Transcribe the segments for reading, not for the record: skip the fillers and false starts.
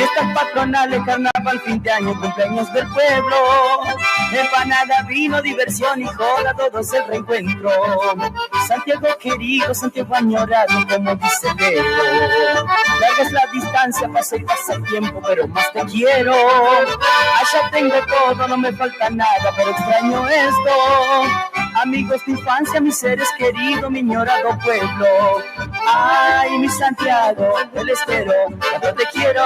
Fiestas patronales, carnaval, fin de año, cumpleaños del pueblo. Empanada, vino, diversión y joda, todo es el reencuentro. Santiago querido, Santiago añorado, como dice Leo. Larga es la distancia, pasa y pasa el tiempo, pero más te quiero. Allá tengo todo, no me falta nada, pero extraño esto. Amigos de infancia, mis seres queridos, mi añorado pueblo. Ay, mi Santiago del Estero, cuánto te quiero.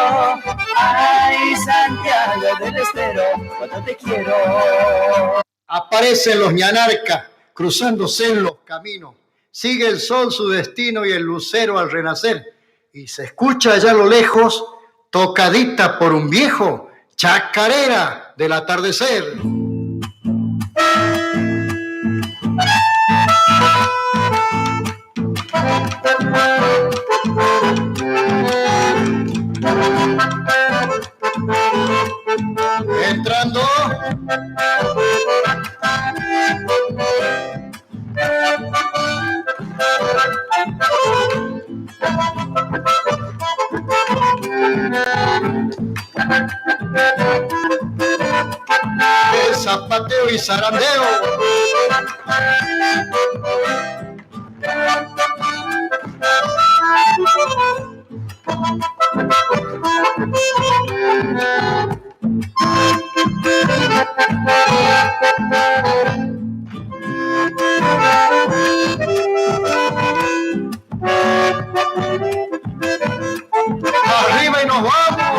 Ay, Santiago del Estero, cuánto te quiero. Aparecen los ñanarcas cruzándose en los caminos. Sigue el sol su destino y el lucero al renacer. Y se escucha allá a lo lejos, tocadita por un viejo, chacarera del atardecer. Entrando. De zapateo y zarandeo. Arriba y nos vamos.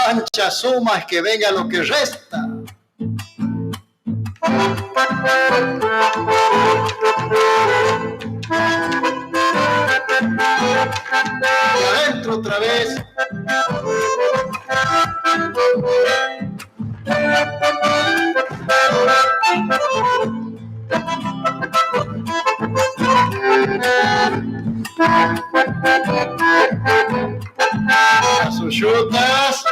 Ancha suma es que venga lo que resta. Y adentro otra vez. Las uyutas.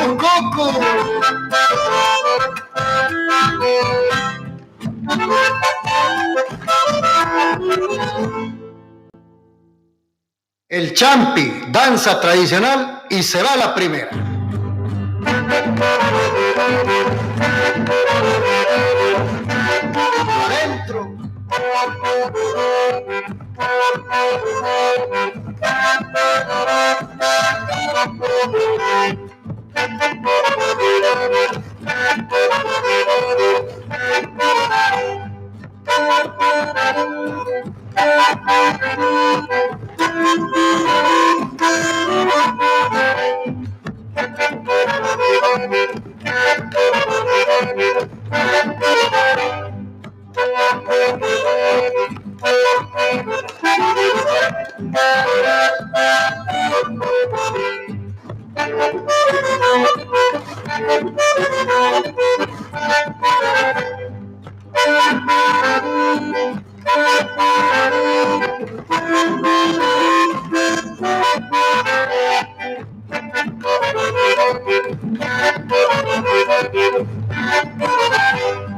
¡Un coco! El champi, danza tradicional, y se va la primera. Adentro.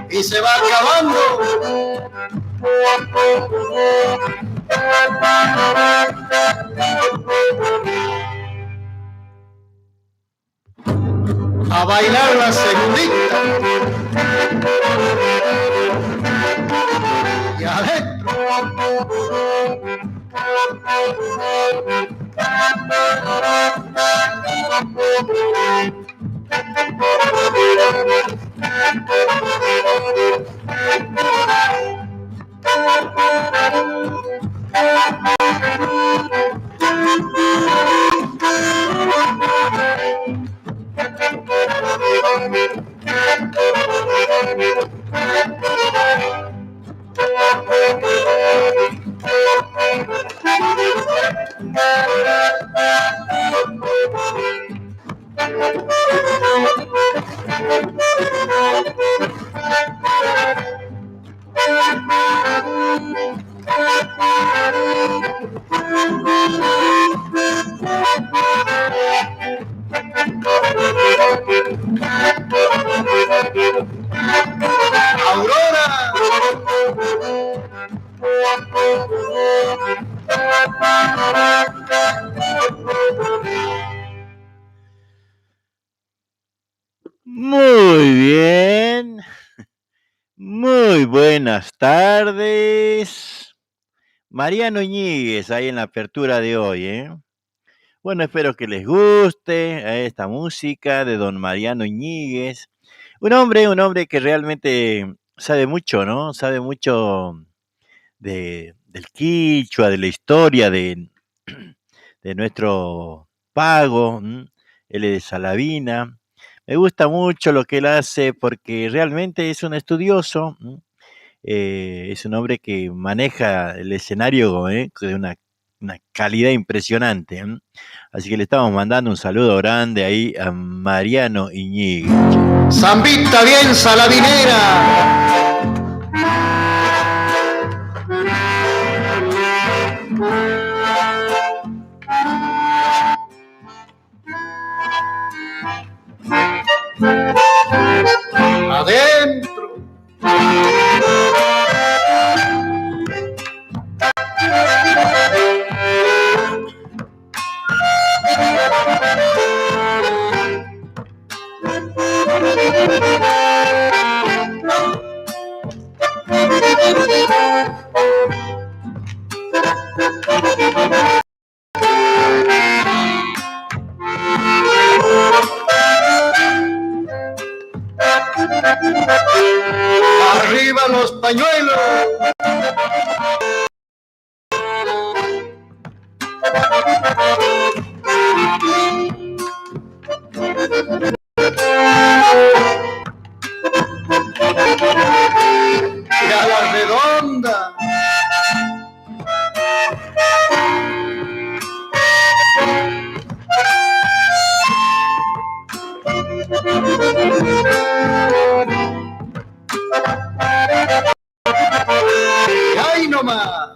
Y se va acabando. A bailar la segundita. Y adentro. Muy bien, muy buenas tardes. Mariano Ñíguez, ahí en la apertura de hoy, ¿eh? Bueno, espero que les guste esta música de don Mariano Ñíguez. Un hombre que realmente sabe mucho, ¿no? Sabe mucho del quichua, de la historia de nuestro pago. Él es de Salavina. Me gusta mucho lo que él hace porque realmente es un estudioso. Es un hombre que maneja el escenario de una calidad impresionante. Así que le estamos mandando un saludo grande ahí a Mariano Iñiguez. Zambita bien salavinera. Adentro. Arriba los pañuelos. Y a la redonda. Y ahí nomás.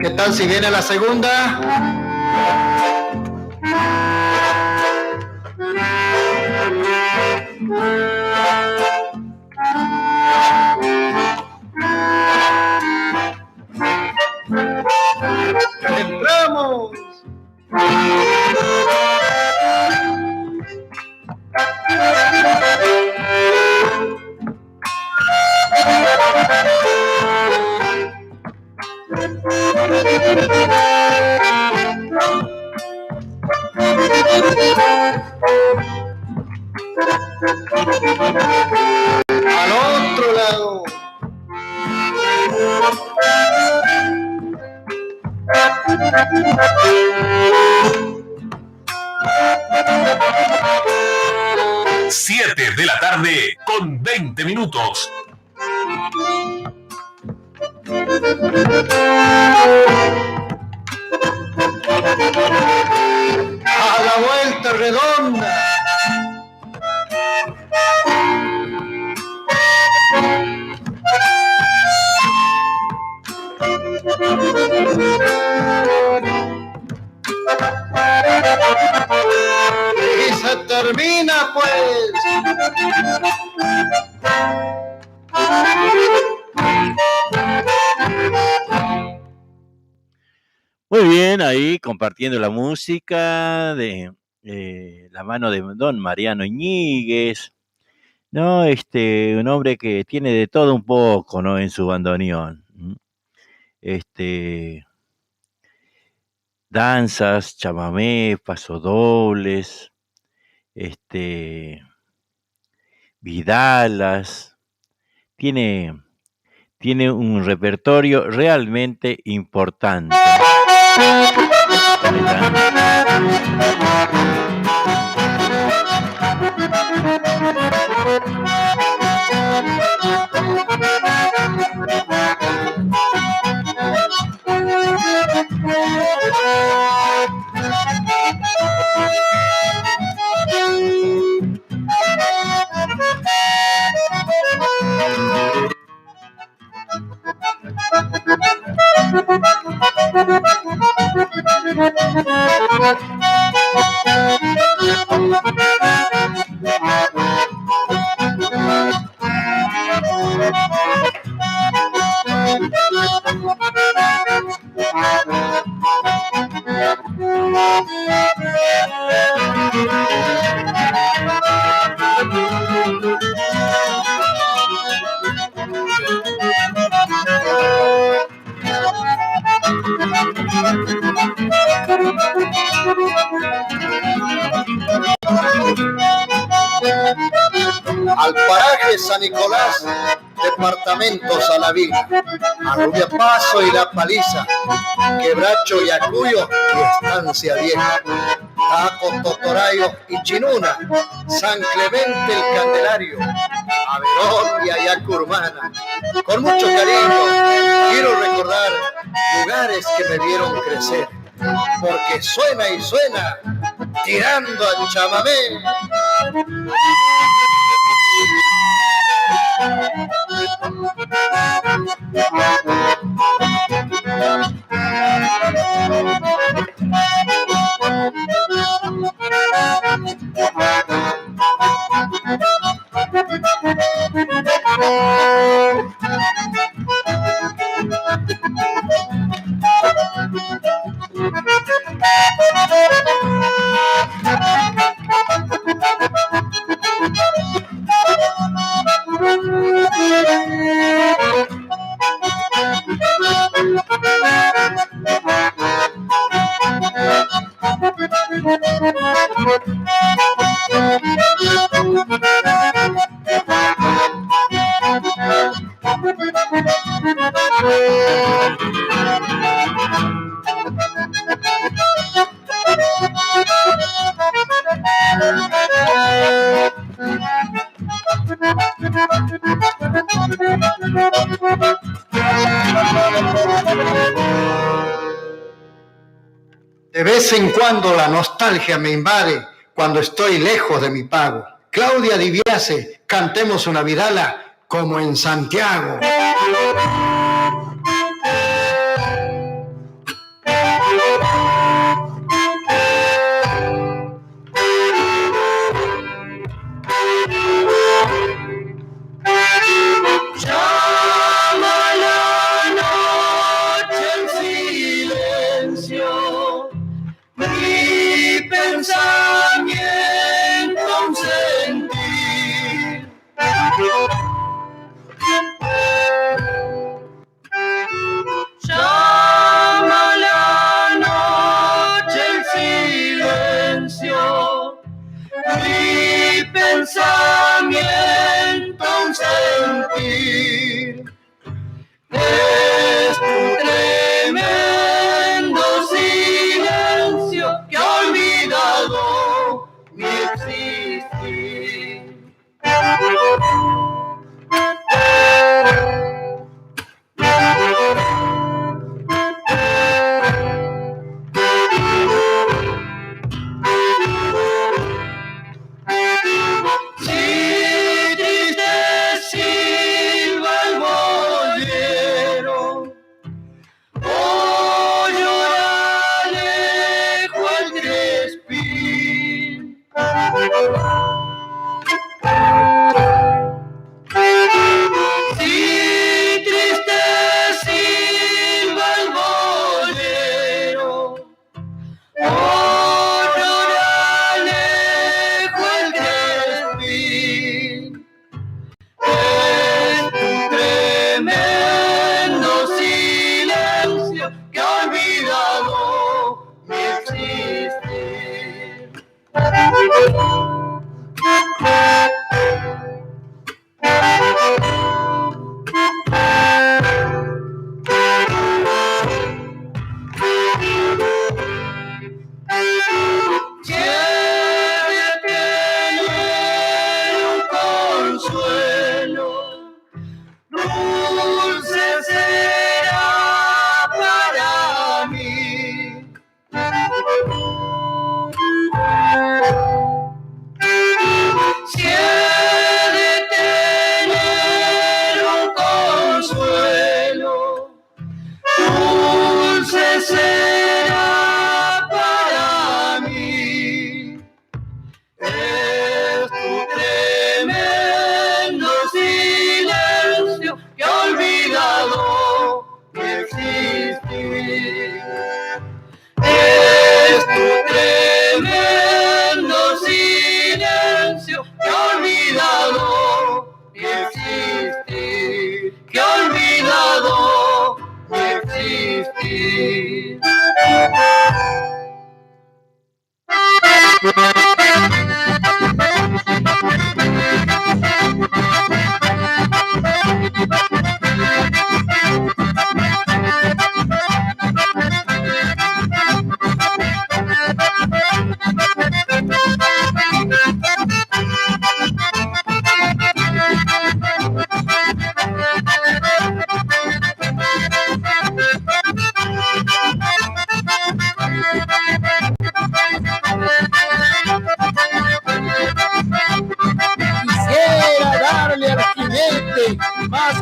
¿Qué tal si viene la segunda? ¡Entramos! Al otro lado. Siete de la tarde con 20 minutos. A la vuelta redonda. Y se termina pues. Muy bien, ahí compartiendo la música de la mano de don Mariano Iñiguez, ¿no? Un hombre que tiene de todo un poco, ¿no? En su bandoneón. Danzas, chamamé, pasodobles, vidalas. Tiene un repertorio realmente importante. Al paraje San Nicolás, departamento Salavina, Alubia Paso y La Paliza, Quebracho y Acuyo y Estancia Vieja, Taco, Totorayo y Chinuna, San Clemente el Candelario, Averón y Ayacurmana. Con mucho cariño quiero recordar lugares que me vieron crecer, porque suena y suena tirando al chamamé. De vez en cuando la nostalgia me invade cuando estoy lejos de mi pago. Claudia Diviase, cantemos una vidala como en Santiago.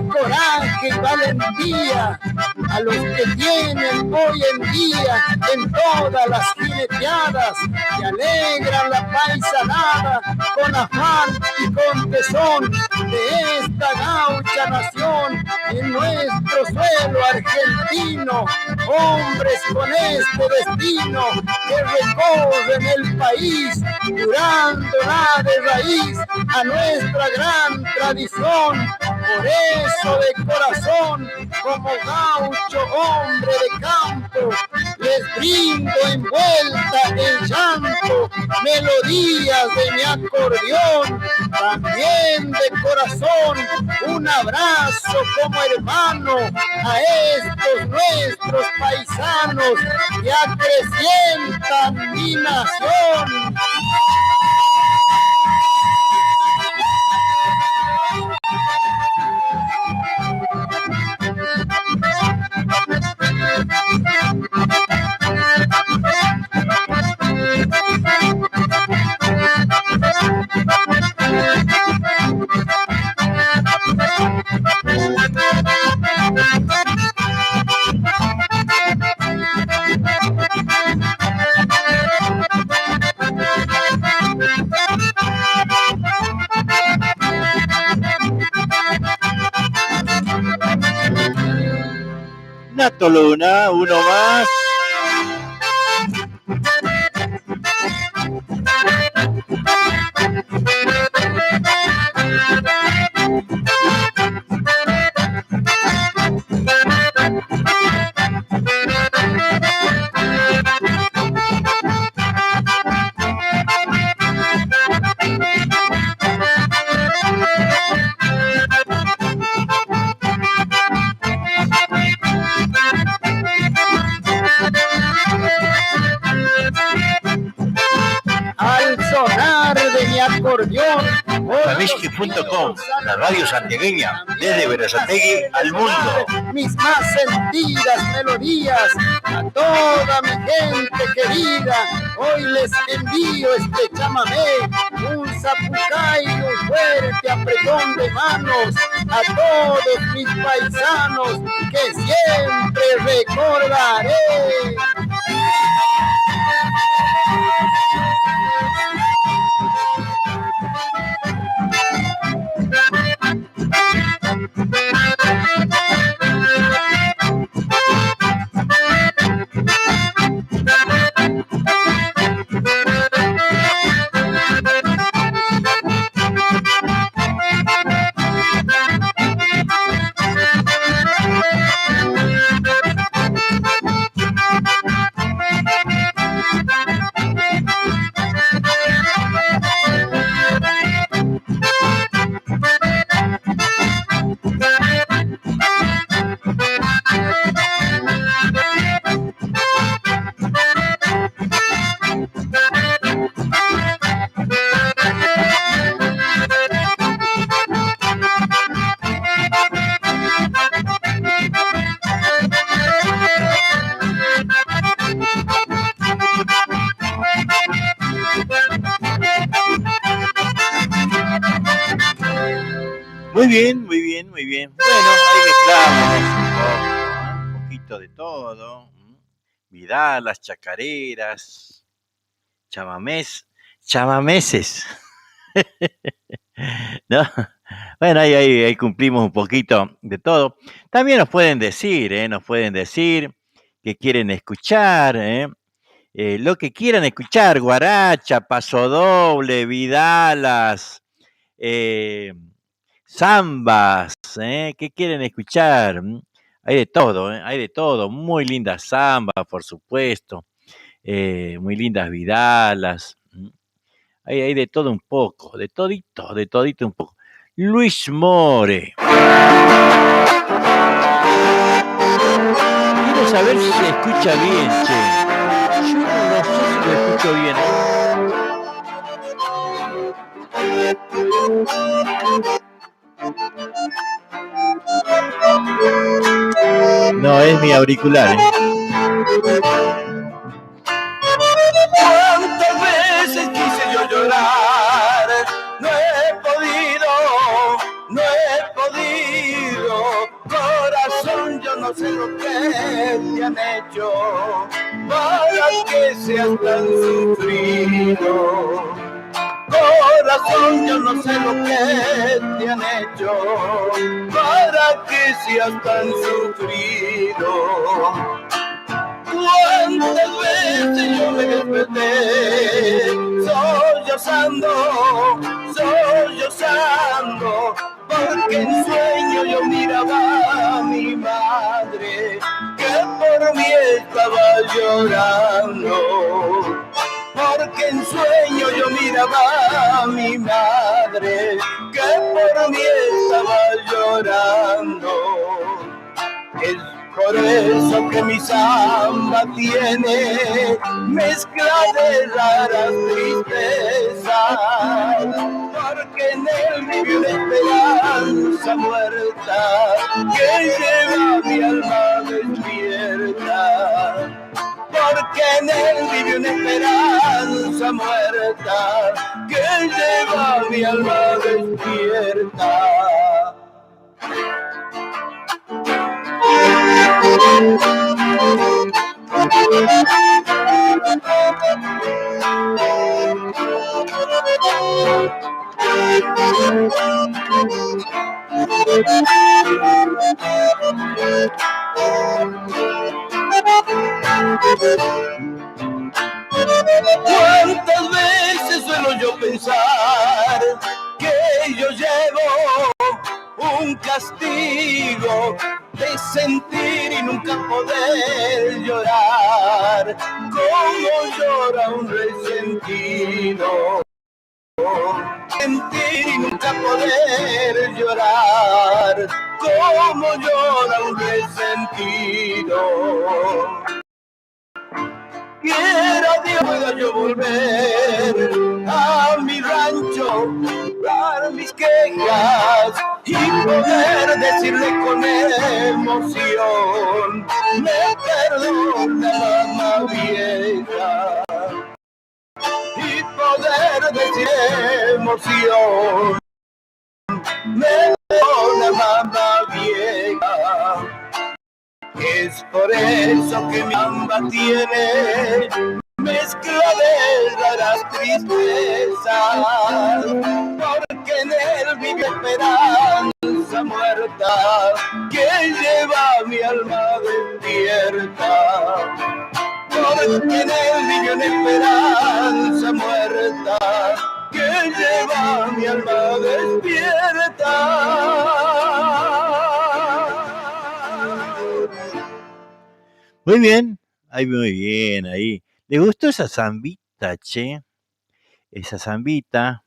coraje y valentía a los que tienen hoy en día en todas las jineteadas que alegran la paisanada con afán y con tesón de esta gaucha nación en nuestro suelo argentino. Hombres con este destino que recorren el país curándola de raíz a nuestra gran tradición. Por eso de corazón, como gaucho hombre de campo, les brindo envuelta en llanto melodías de mi acordeón. También de corazón un abrazo como hermano a estos nuestros paisanos que acrecientan mi nación. Nato Luna, uno más. Famiski.com, la radio santiagueña, desde Berazategui al mundo. Mis más sentidas melodías a toda mi gente querida, hoy les envío este chamamé, un zapucay y un fuerte apretón de manos a todos mis paisanos que siempre recordaré. Muy bien, muy bien, muy bien. Bueno, ahí mezclamos un poquito de todo. Vidalas, chacareras, chamameses. ¿No? Bueno, ahí cumplimos un poquito de todo. También nos pueden decir que quieren escuchar, lo que quieran escuchar, guaracha, pasodoble, vidalas, zambas, ¿qué quieren escuchar? Hay de todo, hay de todo. Muy lindas zambas, por supuesto. Muy lindas vidalas. Hay de todo un poco, de todito un poco. Luis More. Quiero saber si se escucha bien, che. Yo no sé si lo escucho bien. No, es mi auricular. ¿Cuántas veces quise yo llorar? No he podido no sé lo que te han hecho para que seas tan sufrido. Corazón, yo no sé lo que te han hecho para que seas tan sufrido. Cuántas veces yo me desperté sollozando, porque en sueño yo miraba a mi madre que por mí estaba llorando. Porque en sueño yo miraba a mi madre que por mí estaba llorando. Es por eso que mi samba tiene mezcla de raras tristezas, porque en él vive una esperanza muerta que lleva mi alma despierta. Porque en él vive una esperanza muerta que lleva mi alma despierta. ¿Cuántas veces suelo yo pensar que yo llevo un castigo de sentir y nunca poder llorar como llora un resentido? Sentir y nunca poder llorar como llora un resentido. Quiera Dios pueda yo volver a mi rancho, dar mis quejas y poder decirle con emoción: me perdona, mamá vieja. Y poder decir emoción: me perdona, mamá vieja. Es por eso que mi samba tiene mezcla de raras tristezas, porque en él vive esperanza muerta que lleva mi alma despierta. Porque en él vive una esperanza muerta que lleva mi alma despierta. Muy bien, muy bien, ahí. ¿Le gustó esa zambita, che? Esa zambita.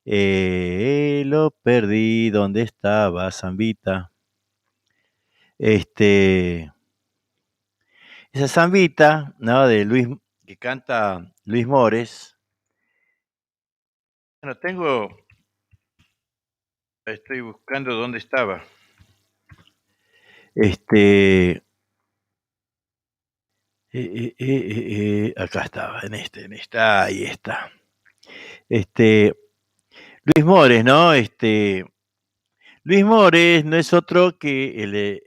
Lo perdí, ¿dónde estaba, zambita? Esa zambita, ¿no? De Luis, que canta Luis Mores. Bueno, estoy buscando dónde estaba. Acá estaba, en esta, ahí está. Luis Mores, ¿no? Luis Mores no es otro que el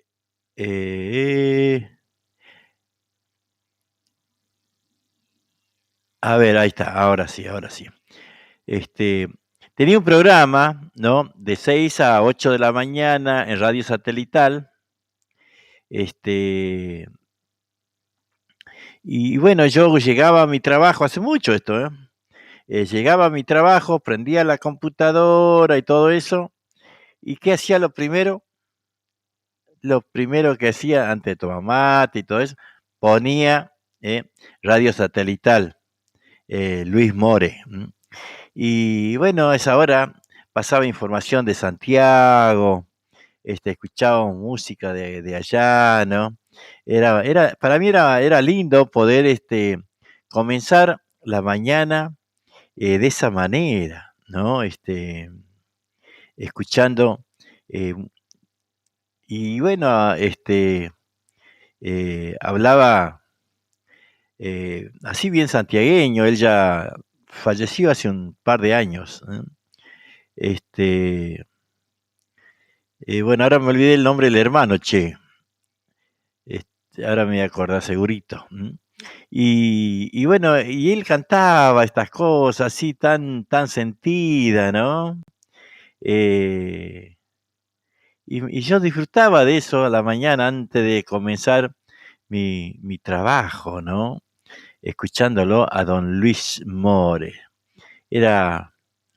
a ver, ahí está, ahora sí, ahora sí. Tenía un programa, ¿no? De 6 a 8 de la mañana en Radio Satelital. Y bueno, yo llegaba a mi trabajo, hace mucho esto, ¿eh? Llegaba a mi trabajo, prendía la computadora y todo eso. ¿Y qué hacía lo primero? Lo primero que hacía antes de tomar mate y todo eso, ponía Radio Satelital, Luis More. Y bueno, a esa hora pasaba información de Santiago, escuchábamos música de allá, ¿no? Para mí era lindo poder comenzar la mañana de esa manera, ¿no? Escuchando, y bueno, hablaba así bien santiagueño, él ya falleció hace un par de años, ¿eh? Bueno, ahora me olvidé el nombre del hermano, che. ahora me voy a acordar segurito. Y bueno, y él cantaba estas cosas así tan sentidas, ¿no? Eh, y yo disfrutaba de eso a la mañana antes de comenzar mi trabajo, ¿no? Escuchándolo a don Luis More. Era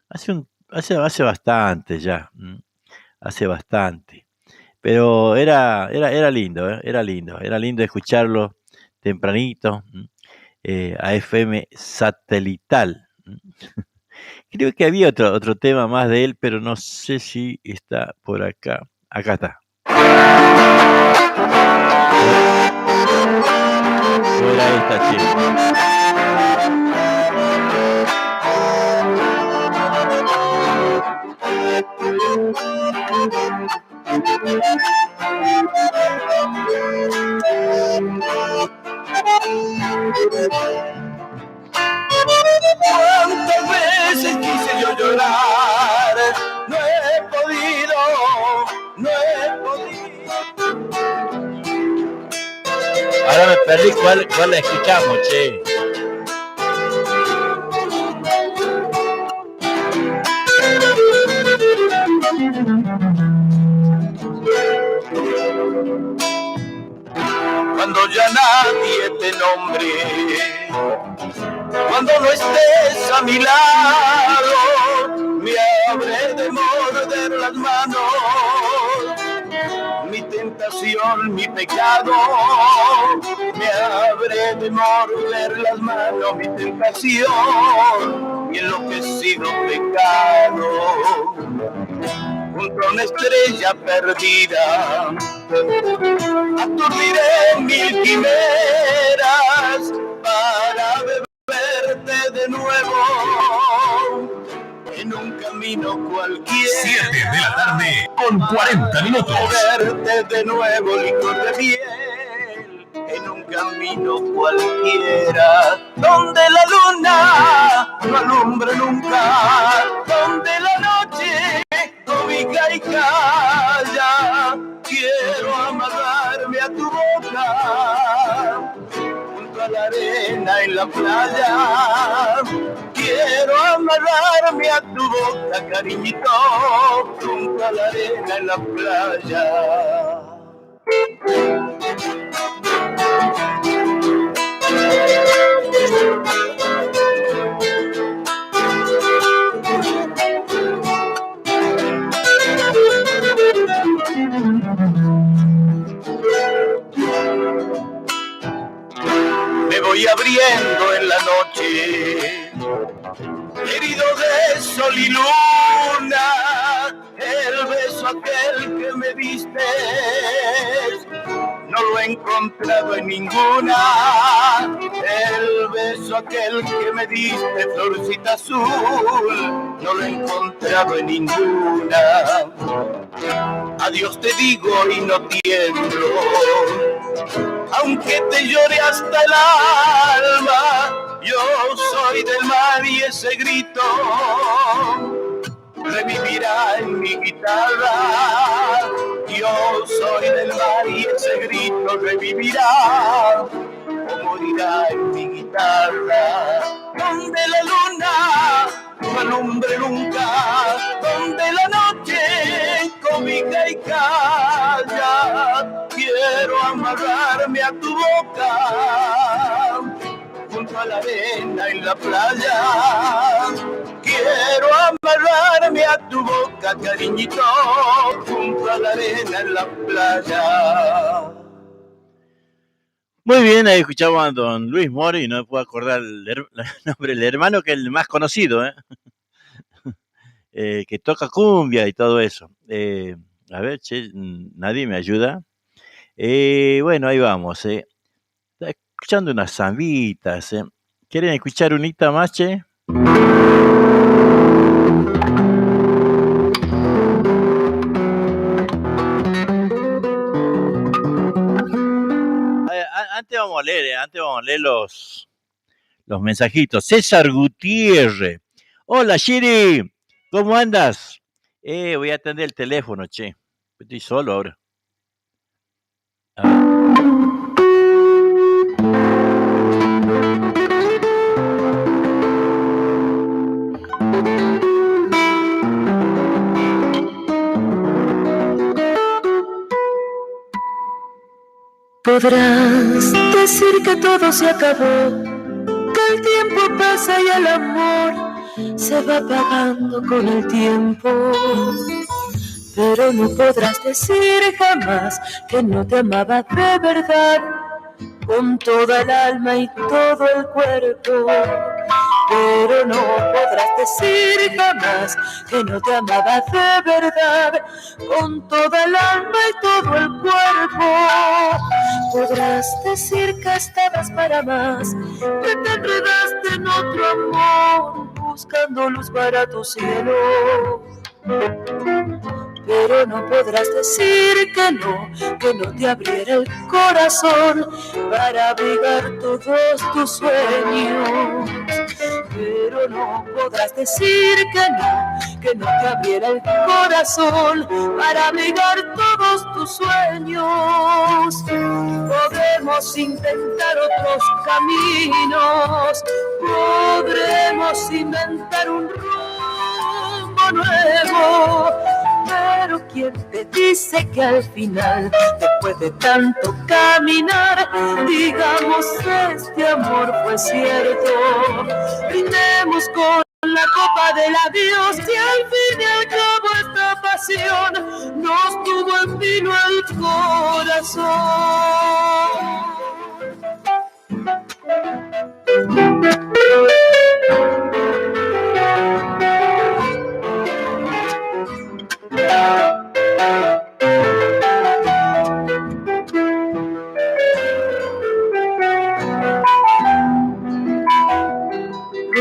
hace bastante ya, hace bastante. Pero era lindo, ¿eh? Era lindo escucharlo tempranito, a FM satelital. Creo que había otro tema más de él, pero no sé si está por acá. Acá está. No era esta, che. Cuántas veces quise yo llorar, no he podido, no he podido. Ahora me perdí cuál la escuchamos, che. Cuando ya nadie te nombre, cuando no estés a mi lado, me habré de morder las manos, mi tentación, mi pecado, me habré de morder las manos, mi tentación, mi enloquecido pecado, junto a una estrella perdida, aturdiré mil quimeras para beberte de nuevo en un camino cualquiera. 7 de la tarde con 40 minutos. Beberte de nuevo licor de miel en un camino cualquiera, donde la luna no alumbre nunca, donde la noche cobija y calla. Quiero amarrarme a tu boca junto a la arena en la playa. Quiero amarrarme a tu boca, cariñito, junto a la arena en la playa. Me voy abriendo en la noche, herido de sol y luna, el beso aquel que me diste no lo he encontrado en ninguna, el beso aquel que me diste, florcita azul, no lo he encontrado en ninguna. Adiós te digo y no tiemblo, aunque te llore hasta el alma, yo soy del mar y ese grito revivirá en mi guitarra. Yo soy del mar y ese grito revivirá o morirá en mi guitarra. Donde la luna no alumbre nunca, donde la noche cobija y calla, quiero amarrarme a tu boca junto a la arena en la playa. Quiero amarrarme a tu boca, cariñito, junto a la arena en la playa. Muy bien, ahí escuchamos a don Luis More y no me puedo acordar el nombre del hermano, que es el más conocido, que toca cumbia y todo eso. A ver, che, nadie me ayuda. Bueno, ahí vamos. Está escuchando unas zambitas. ¿Quieren escuchar unita más, che? Antes vamos a leer los mensajitos. César Gutiérrez. Hola, Shiri. ¿Cómo andas? Voy a atender el teléfono, che. Estoy solo ahora. A ver. Podrás decir que todo se acabó, que el tiempo pasa y el amor se va apagando con el tiempo. Pero no podrás decir jamás que no te amaba de verdad, con toda el alma y todo el cuerpo. Pero no podrás decir jamás que no te amaba de verdad, con toda el alma y todo el cuerpo. Podrás decir que estabas para más, que te enredaste en otro amor, buscando luz para tu cielo. Pero no podrás decir que no te abriera el corazón para abrigar todos tus sueños. Pero no podrás decir que no te abriera el corazón para abrigar todos tus sueños. Podremos intentar otros caminos, podremos inventar un rumbo nuevo. Pero ¿quién te dice que al final, después de tanto caminar, digamos este amor fue cierto? Brindemos con la copa del adiós y al fin y al cabo esta pasión nos tuvo en vilo el corazón.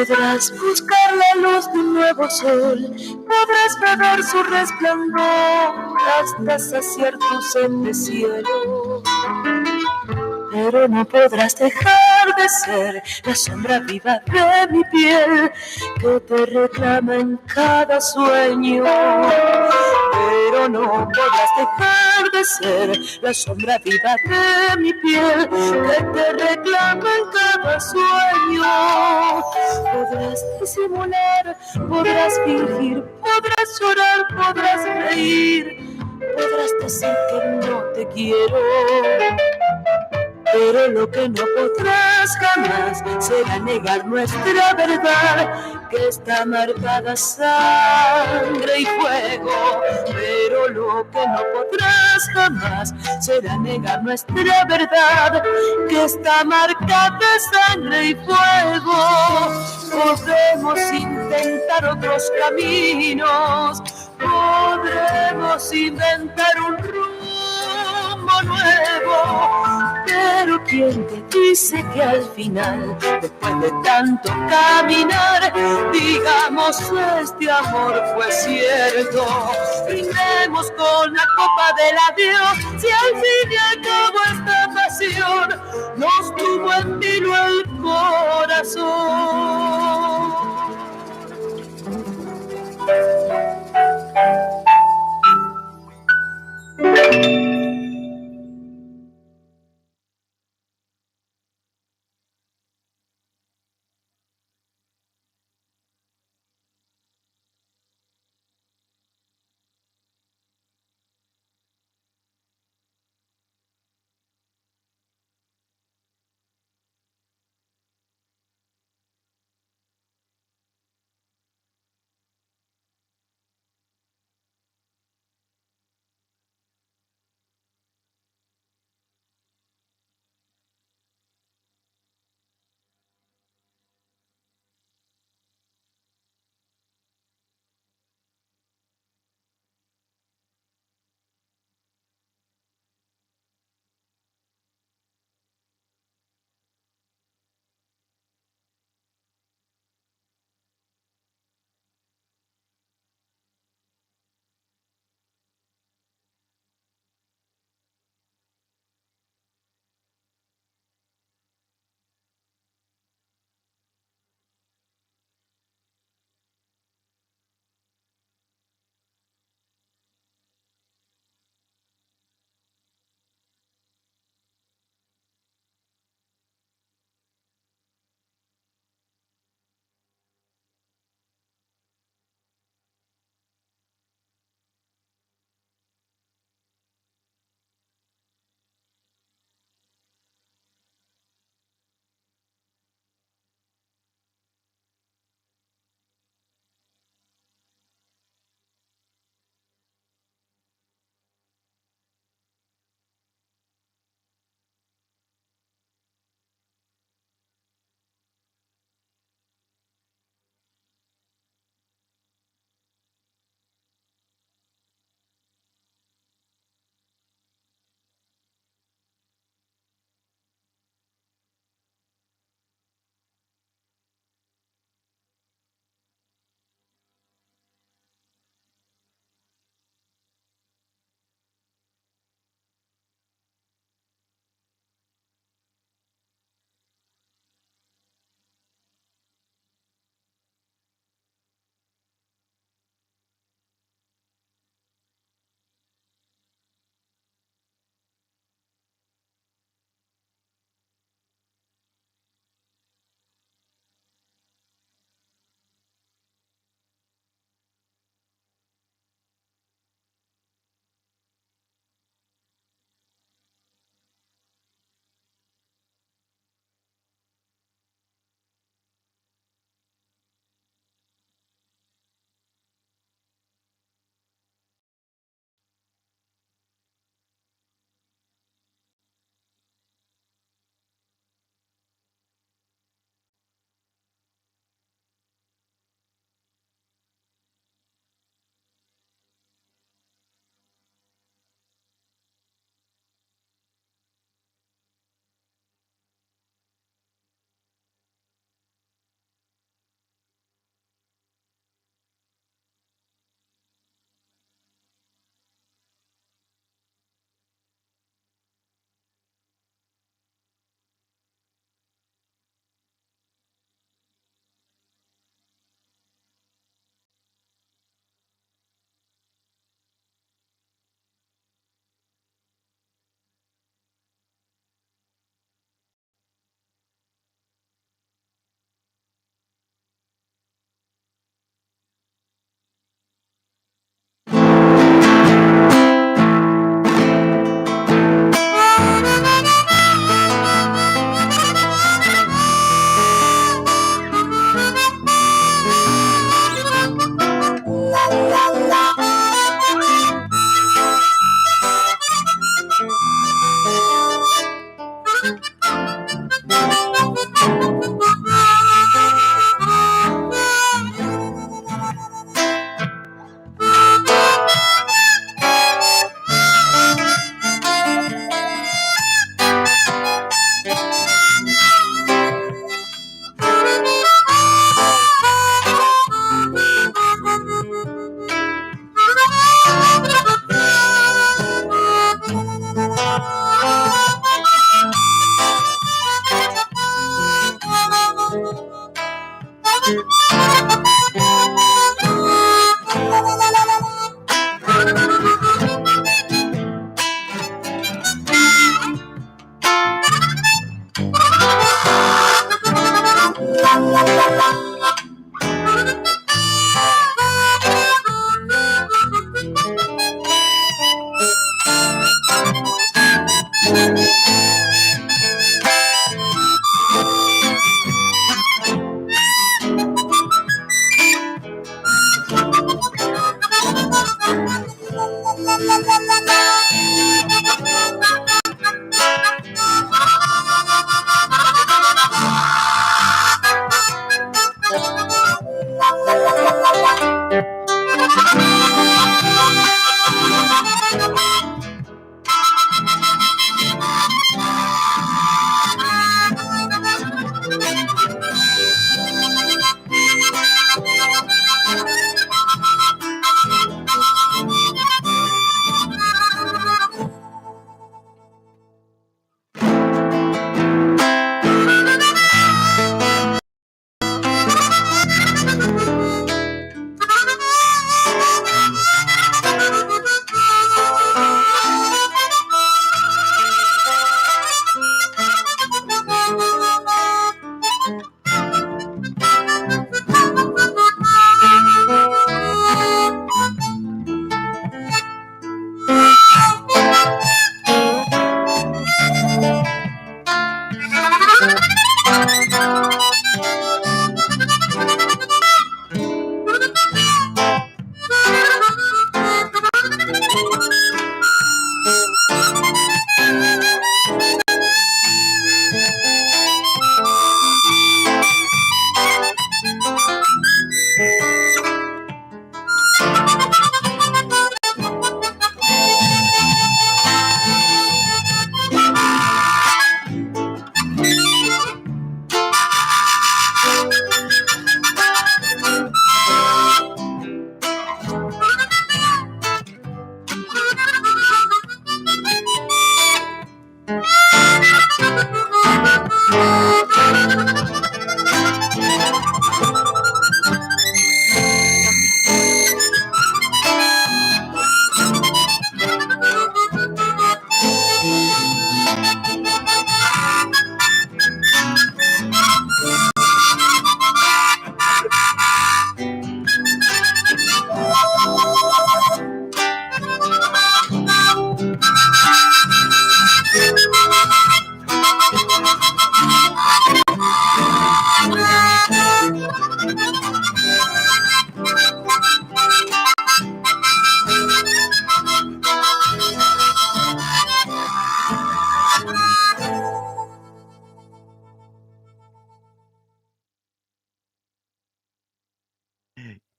Podrás buscar la luz de un nuevo sol, podrás beber su resplandor hasta saciar tu sed de cielo. Pero no podrás dejar de ser la sombra viva de mi piel que te reclama en cada sueño. Pero no podrás dejar de ser la sombra viva de mi piel que te reclama en cada sueño. Podrás disimular, podrás fingir, podrás llorar, podrás reír, podrás decir que no te quiero. Pero lo que no podrás jamás será negar nuestra verdad, que está marcada sangre y fuego. Pero lo que no podrás jamás será negar nuestra verdad, que está marcada sangre y fuego. Podremos intentar otros caminos, podremos inventar un rumbo nuevo. Pero ¿quién te dice que al final, después de tanto caminar, digamos este amor fue cierto? Brindemos con la copa del adiós, si al fin y al cabo esta pasión nos tuvo en vilo el corazón.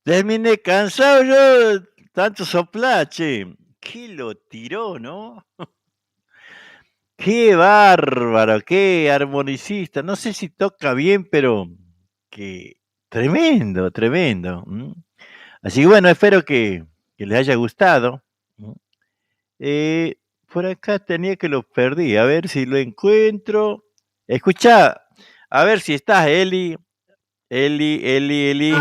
Terminé cansado yo, tanto soplar, che. ¿Qué lo tiró, no? Qué bárbaro, qué armonicista. No sé si toca bien, pero que tremendo, tremendo. Así que bueno, espero que les haya gustado. ¿M? Por acá tenía que lo perdí, a ver si lo encuentro. Escucha, a ver si estás, Eli. Eli, Eli, Eli.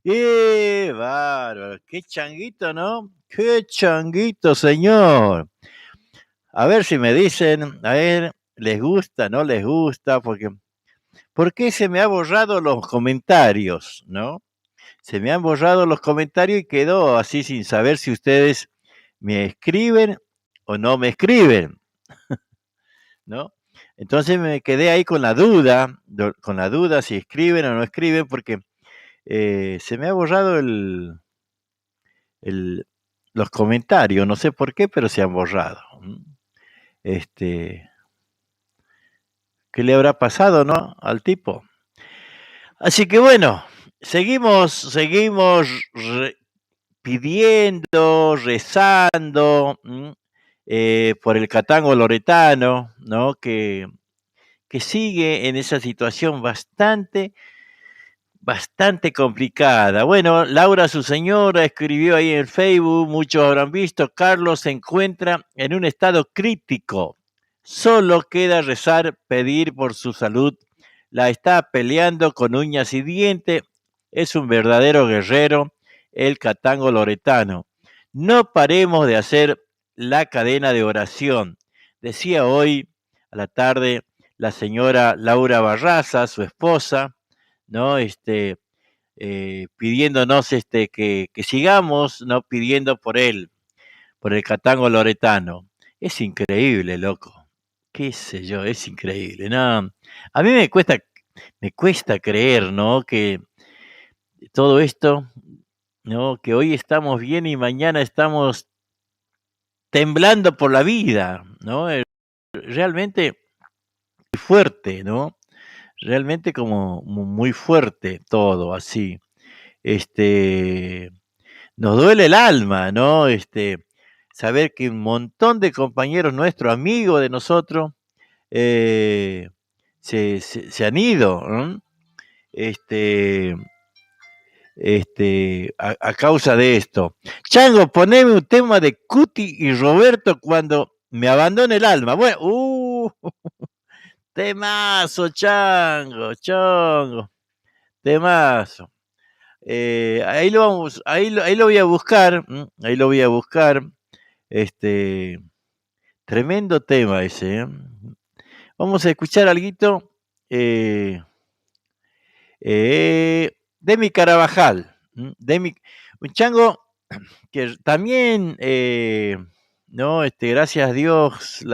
¡Qué bárbaro! ¡Qué changuito, ¿no? ¡Qué changuito, señor! A ver si me dicen, a ver, ¿les gusta, no les gusta? ¿Por qué se me ha borrado los comentarios, no? Se me han borrado los comentarios y quedó así sin saber si ustedes me escriben o no me escriben, ¿no? Entonces me quedé ahí con la duda si escriben o no escriben, porque se me ha borrado el- los comentarios, no sé por qué, pero se han borrado. Este, ¿qué le habrá pasado, no? Al tipo. Así que bueno, seguimos pidiendo, rezando por el Catango Loretano, ¿no? Que sigue en esa situación bastante complicada. Bueno, Laura, su señora, escribió ahí en Facebook, muchos habrán visto, Carlos se encuentra en un estado crítico. Solo queda rezar, pedir por su salud. La está peleando con uñas y dientes. Es un verdadero guerrero, el Catango Loretano. No paremos de hacer la cadena de oración. Decía hoy a la tarde la señora Laura Barraza, su esposa, ¿no? Pidiéndonos que sigamos, ¿no? Pidiendo por él, por el Catango Loretano. Es increíble, loco. Qué sé yo, es increíble. No, a mí me cuesta creer, ¿no? Que todo esto, ¿no? Que hoy estamos bien y mañana estamos temblando por la vida, ¿no? Realmente fuerte, ¿no? Realmente como muy fuerte todo así. nos duele el alma, ¿no? Saber que un montón de compañeros nuestros, amigos de nosotros, se han ido, ¿no? Este, a causa de esto. Chango, poneme un tema de Cuti y Roberto cuando me abandone el alma. Bueno, temazo, Chango, Chango, temazo. Ahí lo voy a buscar, ahí lo voy a buscar. Tremendo tema ese. Vamos a escuchar algo Demi Carabajal, un chango que también, no, gracias a Dios,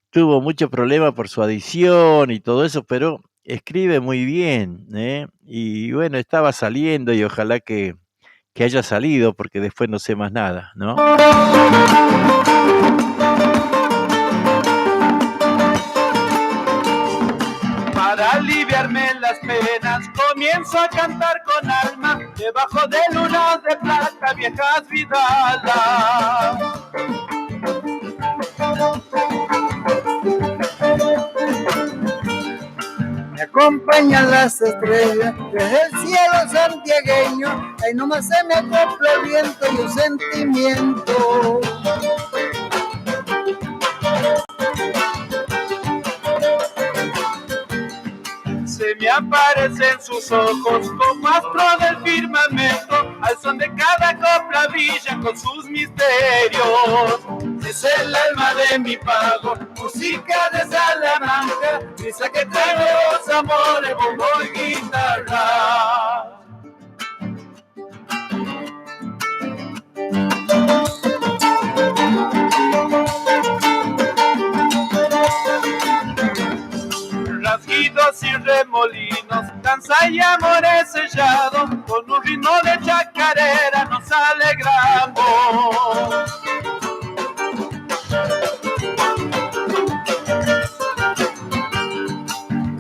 tuvo mucho problema por su adicción y todo eso, pero escribe muy bien, ¿eh? Y bueno, estaba saliendo y ojalá que haya salido, porque después no sé más nada, ¿no? Para aliviarme las penas comienzo a cantar con alma debajo de lunas de plata, viejas vidalas. Me acompañan las estrellas desde el cielo santiagueño, ahí nomás se me acopla el viento y un sentimiento. Se me aparecen sus ojos como astro del firmamento, al son de cada copla brillan con sus misterios. Es el alma de mi pago, música de Salamanca, brisa que trae nuevos amores, bombo y guitarra. Rasguidos y remolinos, danza y amores sellados, con un ritmo de chacarera nos alegramos.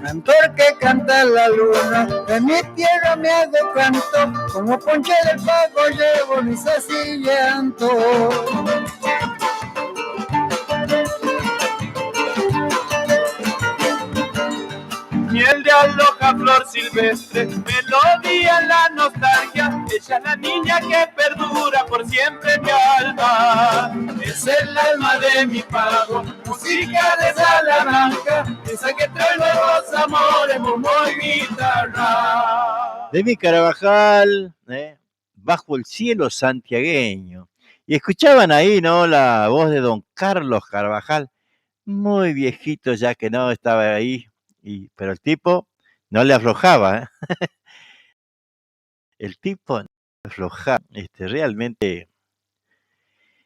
Cantor que canta la luna, en mi tierra me hago canto, como ponche del pago llevo mi llanto. Miel de aloja, flor silvestre, melodía, la nostalgia, ella es la niña que perdura por siempre mi alma. Es el alma de mi pago, música de Salamanca, esa que trae nuevos amores, bombo y guitarra. Demi Carabajal, bajo el cielo santiagueño. Y escuchaban ahí, ¿no? La voz de don Carlos Carvajal, muy viejito ya que no estaba ahí. Pero el tipo no le aflojaba, ¿eh? El tipo no le aflojaba, realmente.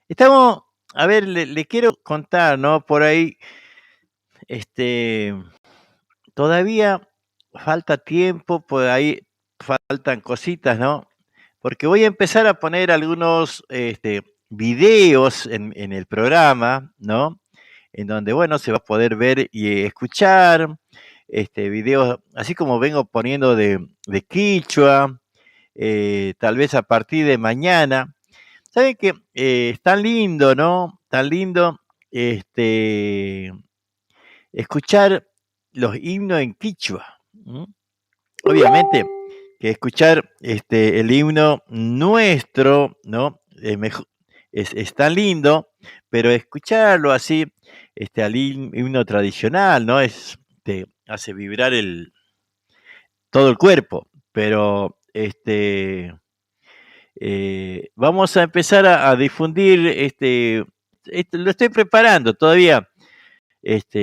Estamos, a ver, le quiero contar, ¿no? Por ahí, todavía falta tiempo, por ahí faltan cositas, ¿no? Porque voy a empezar a poner algunos videos en el programa, ¿no? En donde, bueno, se va a poder ver y escuchar videos, así como vengo poniendo de Quichua, tal vez a partir de mañana. ¿Saben qué? Es tan lindo, ¿no? Tan lindo escuchar los himnos en Quichua. Obviamente que escuchar el himno nuestro, ¿no? Es tan lindo, pero escucharlo así, al himno tradicional, ¿no? Te hace vibrar todo el cuerpo, pero vamos a empezar a difundir, lo estoy preparando todavía,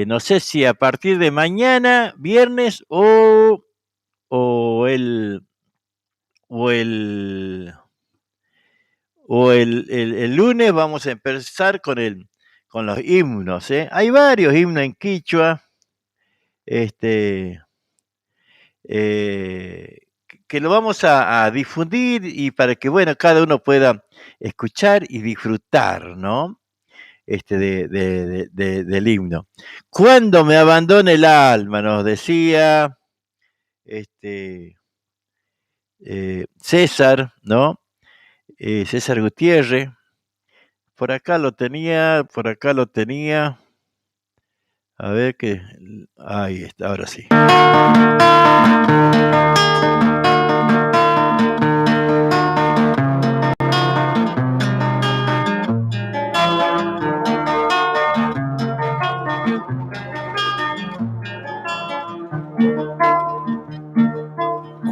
no sé si a partir de mañana, viernes, o el o el el lunes vamos a empezar con los himnos, ¿eh? Hay varios himnos en quichua, que lo vamos a difundir y para que, bueno, cada uno pueda escuchar y disfrutar, ¿no? Del himno. Cuando me abandone el alma, nos decía, César, ¿no? César Gutiérrez. Por acá lo tenía, por acá lo tenía. A ver que... Ahí está, ahora sí.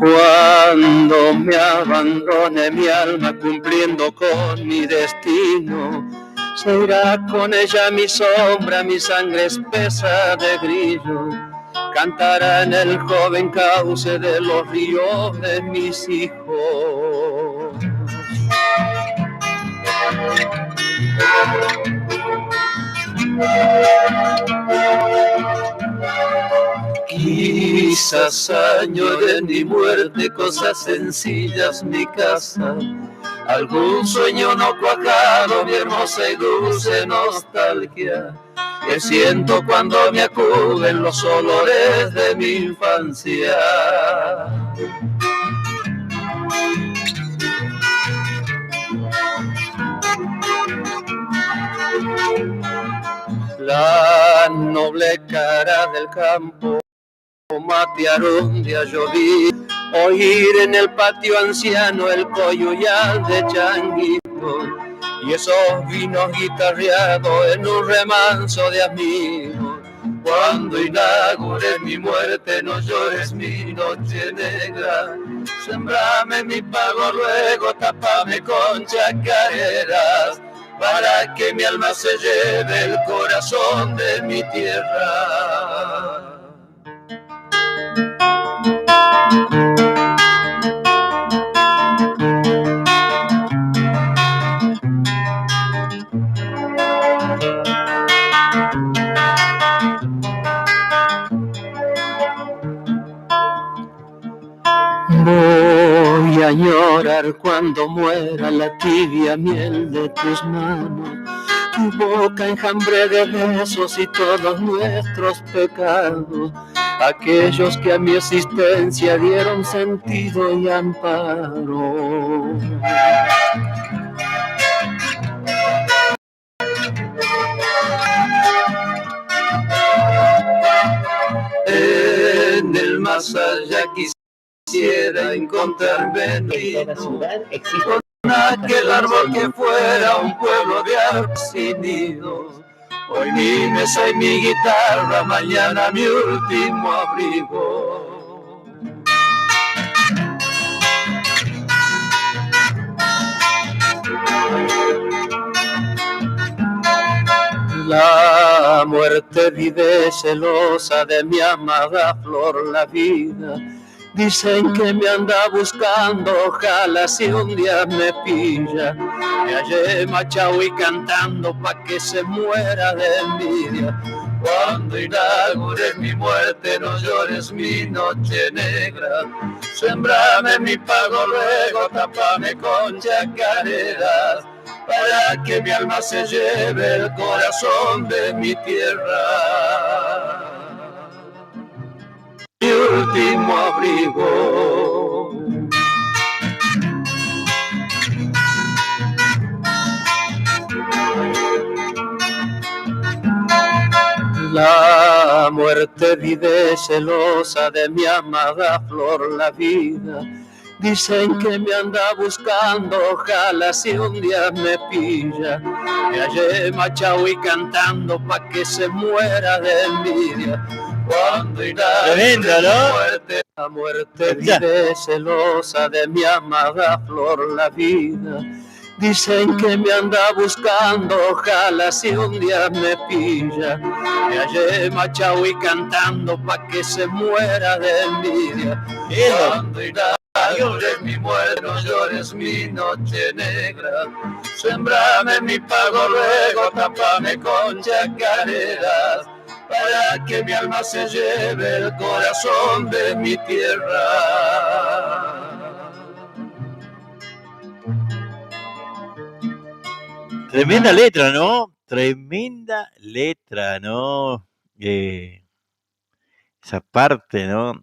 Cuando me abandone mi alma cumpliendo con mi destino, se irá con ella mi sombra, mi sangre espesa de grillo, cantará en el joven cauce de los ríos de mis hijos. Quizás añore mi muerte, cosas sencillas, mi casa, algún sueño no cuajado, mi hermosa y dulce nostalgia, que siento cuando me acuden los olores de mi infancia. La noble cara del campo matearon de lloví, oír en el patio anciano el coyuyal de changuito y esos vinos guitarreados en un remanso de amigos. Cuando inaugure mi muerte, no llores mi noche negra, sembrame mi pago luego, tapame con chacareras, para que mi alma se lleve el corazón de mi tierra. Voy a llorar cuando muera la tibia miel de tus manos, tu boca enjambre de besos y todos nuestros pecados, aquellos que a mi existencia dieron sentido y amparo. En el más allá quisiera encontrarme en con aquel árbol que fuera un pueblo de árboles sin nidos. Hoy mi mesa y mi guitarra, mañana mi último abrigo. La muerte vive celosa de mi amada flor la vida. Dicen que me anda buscando, ojalá si un día me pilla, me hallé machao y cantando pa' que se muera de envidia. Cuando inaugure mi muerte, no llores mi noche negra, sembrame mi pago luego, tapame con chacareras, para que mi alma se lleve el corazón de mi tierra. Mi último abrigo. La muerte vive celosa de mi amada flor la vida. Dicen que me anda buscando, ojalá si un día me pilla, me hallé machao y cantando pa' que se muera de envidia. Cuando inaugure ¿no? muerte, la muerte vive celosa de mi amada flor la vida. Dicen que me anda buscando, ojalá si un día me pilla, me hallé machao y cantando pa' que se muera de envidia. Cuando inaugure mi muerte, no llores mi noche negra, sembrame mi pago luego, tapame con chacareras, para que mi alma se lleve el corazón de mi tierra. Tremenda letra, ¿no? Tremenda letra, ¿no? Esa parte, ¿no?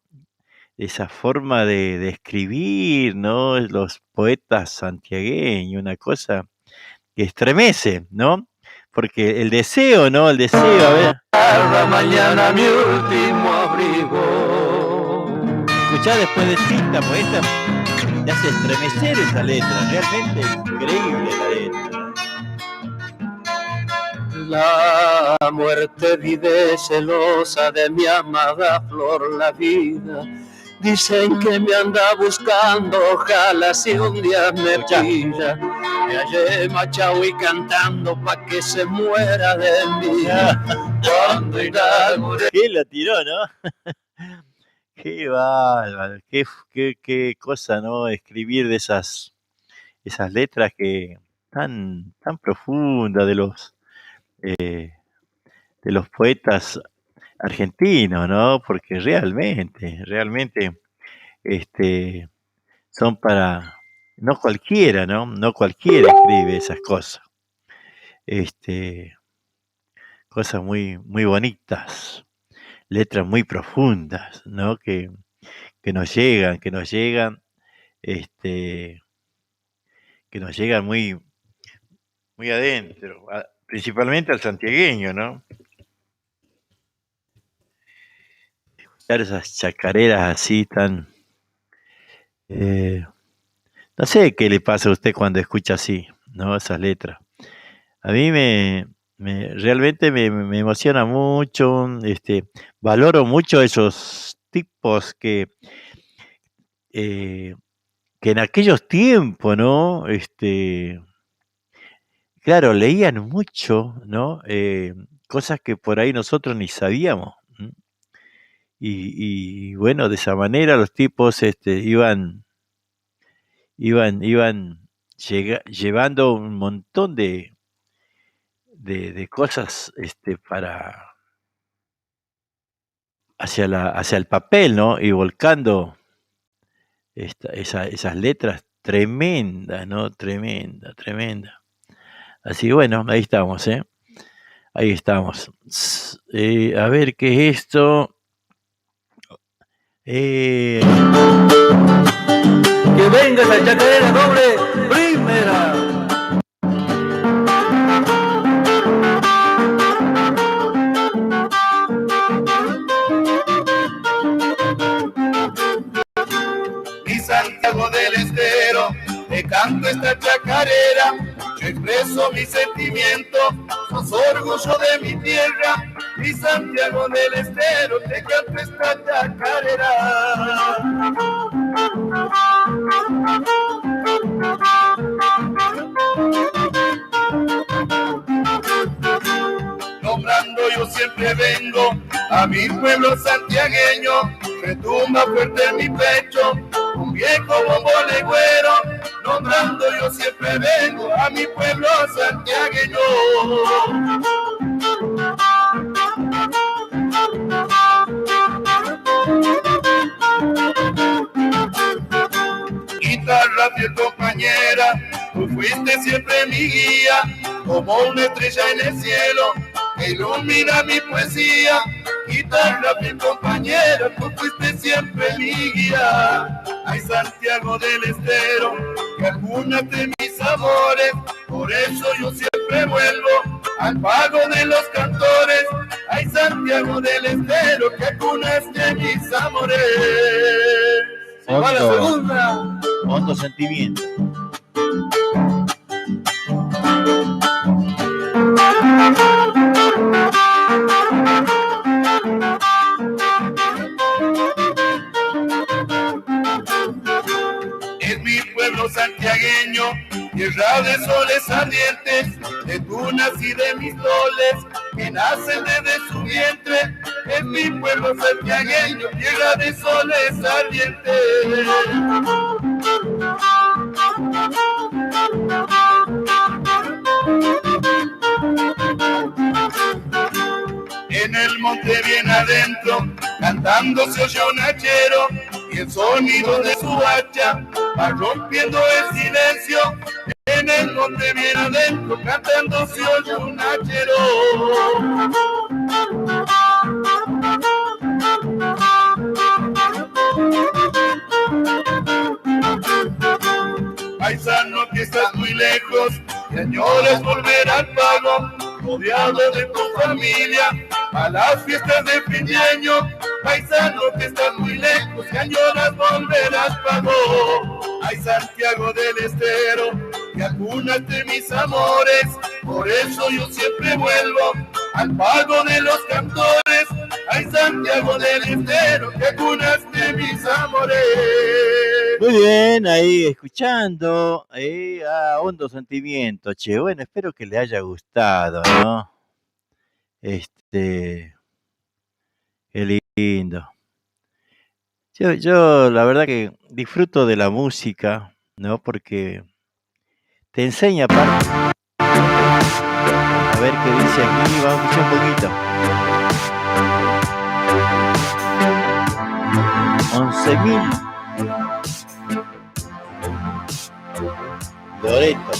esa forma de escribir, ¿no? Los poetas santiagueños, una cosa que estremece, ¿no? Porque el deseo, ¿no? El deseo, a ver. La mañana mi último abrigo. Escuchá después de Tinta, poeta, te hace estremecer esa letra, realmente increíble la letra. La muerte vive celosa de mi amada flor la vida. Dicen que me anda buscando, ojalá si un día me pilla. Me hallé machao y cantando pa' que se muera de mí. Cuando inauguré. ¿Qué la tiró, no? Qué bárbaro, qué cosa, ¿no? Escribir de esas letras que tan profundas de los poetas argentinos, ¿no? Porque realmente, son para, no cualquiera, ¿no? No cualquiera escribe esas cosas. Cosas muy bonitas, letras muy profundas, ¿no? Que nos llegan, que nos llegan muy adentro, principalmente al santiagueño, ¿no? Escuchar esas chacareras así tan... no sé qué le pasa a usted cuando escucha así, ¿no? Esas letras. A mí realmente me emociona mucho, valoro mucho esos tipos que en aquellos tiempos, ¿no? Claro, leían mucho, ¿no? Cosas que por ahí nosotros ni sabíamos. Y bueno, de esa manera los tipos iban llevando un montón de cosas para hacia el papel, ¿no? Y volcando esas letras tremendas, ¿no? Tremenda. Así bueno, ahí estamos, ¿eh? Ahí estamos. A ver, ¿qué es esto? Que venga esa chacarera doble primera. Mi Santiago del Estero, te canto esta chacarera. Yo expreso mi sentimiento, sos orgullo de mi tierra. Mi Santiago del Estero, te canto esta chacarera. Nombrando yo siempre vengo a mi pueblo santiagueño, retumba fuerte en mi pecho un viejo bombo legüero. Nombrando yo siempre vengo a mi pueblo santiagueño. Guitarra fiel compañera, tú fuiste siempre mi guía, como una estrella en el cielo que ilumina mi poesía. Guitarra fiel compañera, tú fuiste siempre mi guía. Ay, Santiago del Estero, que acunaste mis amores, por eso yo siempre vuelvo al pago de los cantores. Ay, Santiago del Estero, que acunaste mis amores. Se va la segunda. Hondo sentimiento. Es mi pueblo santiagueño, tierra de soles ardientes, de tunas y de mis soles que nacen desde su vientre. Es mi pueblo santiagueño, tierra de soles ardientes. En el monte bien adentro, cantando se oye un hachero, y el sonido de su hacha va rompiendo el silencio. En el monte bien adentro, cantando se oye un hachero. rodeado de tu familia, a las fiestas de fin de año, paisano que estás muy lejos y añoras volver al pago. Ay, Santiago del Estero, que acunaste mis amores, por eso yo siempre vuelvo al pago de los cantores. Ay, Santiago del Estero, que acunaste mis amores. Muy bien, ahí escuchando, ahí hondo sentimiento, che. Bueno, espero que le haya gustado, ¿no? Qué lindo. Yo la verdad que disfruto de la música, ¿no? Porque te enseña aparte. A ver qué dice aquí, vamos a escuchar un poquito. 11.000 Loreto.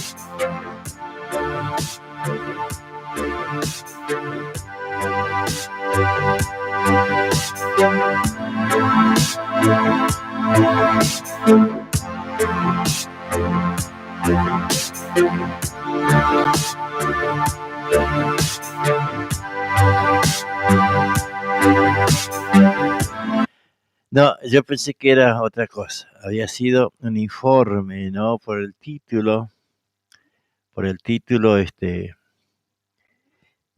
No, yo pensé que era otra cosa. Había sido un informe, ¿no? Por el título,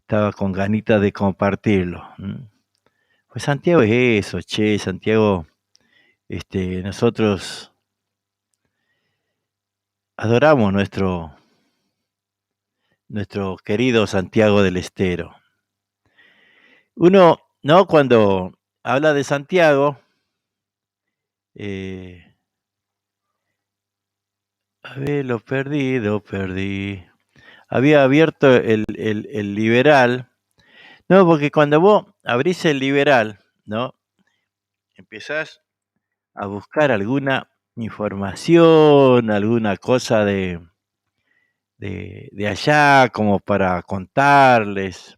estaba con ganitas de compartirlo. Pues Santiago es eso, che, Santiago, nosotros adoramos nuestro querido Santiago del Estero. Uno, ¿no? Cuando habla de Santiago, a ver, lo perdí. Había abierto el Liberal. No, porque cuando vos abrís el Liberal, ¿no? Empezás a buscar alguna información, alguna cosa de allá, como para contarles,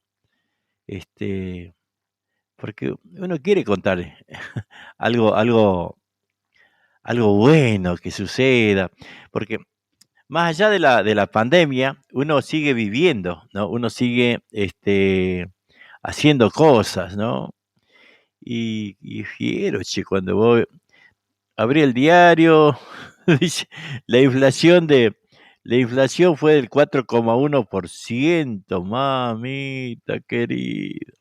porque uno quiere contarles algo bueno que suceda, porque más allá de la pandemia, uno sigue viviendo, ¿no? Uno sigue haciendo cosas, ¿no? Y fiero, che, cuando voy, abrí el diario, dice, la inflación la inflación fue del 4,1%, mamita querida.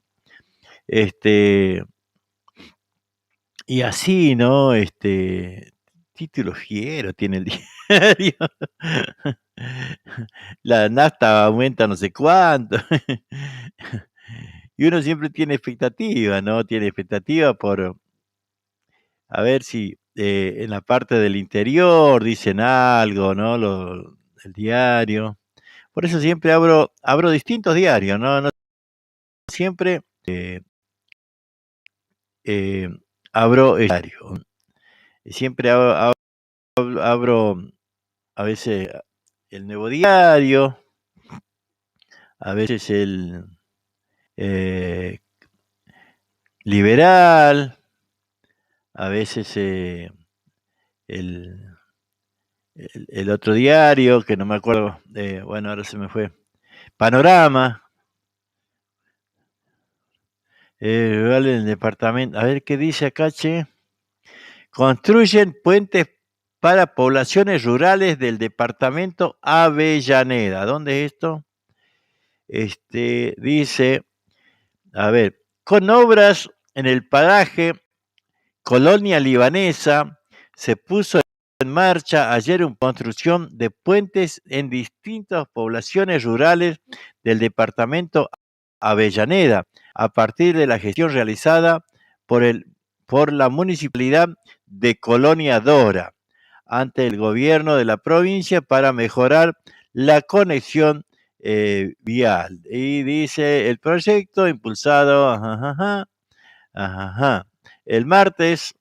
Y así, ¿no? Título fiero tiene el diario. La nafta aumenta no sé cuánto. Y uno siempre tiene expectativa, ¿no? Tiene expectativa por a ver si en la parte del interior dicen algo, ¿no? El diario. Por eso siempre abro distintos diarios, ¿no? No siempre eh, abro el diario. Siempre abro a veces el Nuevo Diario, a veces el Liberal, a veces el, el otro diario, que no me acuerdo, bueno, ahora se me fue, Panorama, vale, el departamento, a ver qué dice acá, che. Construyen puentes para poblaciones rurales del departamento Avellaneda. ¿Dónde es esto? Dice, a ver, con obras en el paraje Colonia Libanesa, se puso en marcha ayer una construcción de puentes en distintas poblaciones rurales del departamento Avellaneda, a partir de la gestión realizada por la municipalidad de Colonia Dora, ante el gobierno de la provincia para mejorar la conexión vial. Y dice el proyecto impulsado, el martes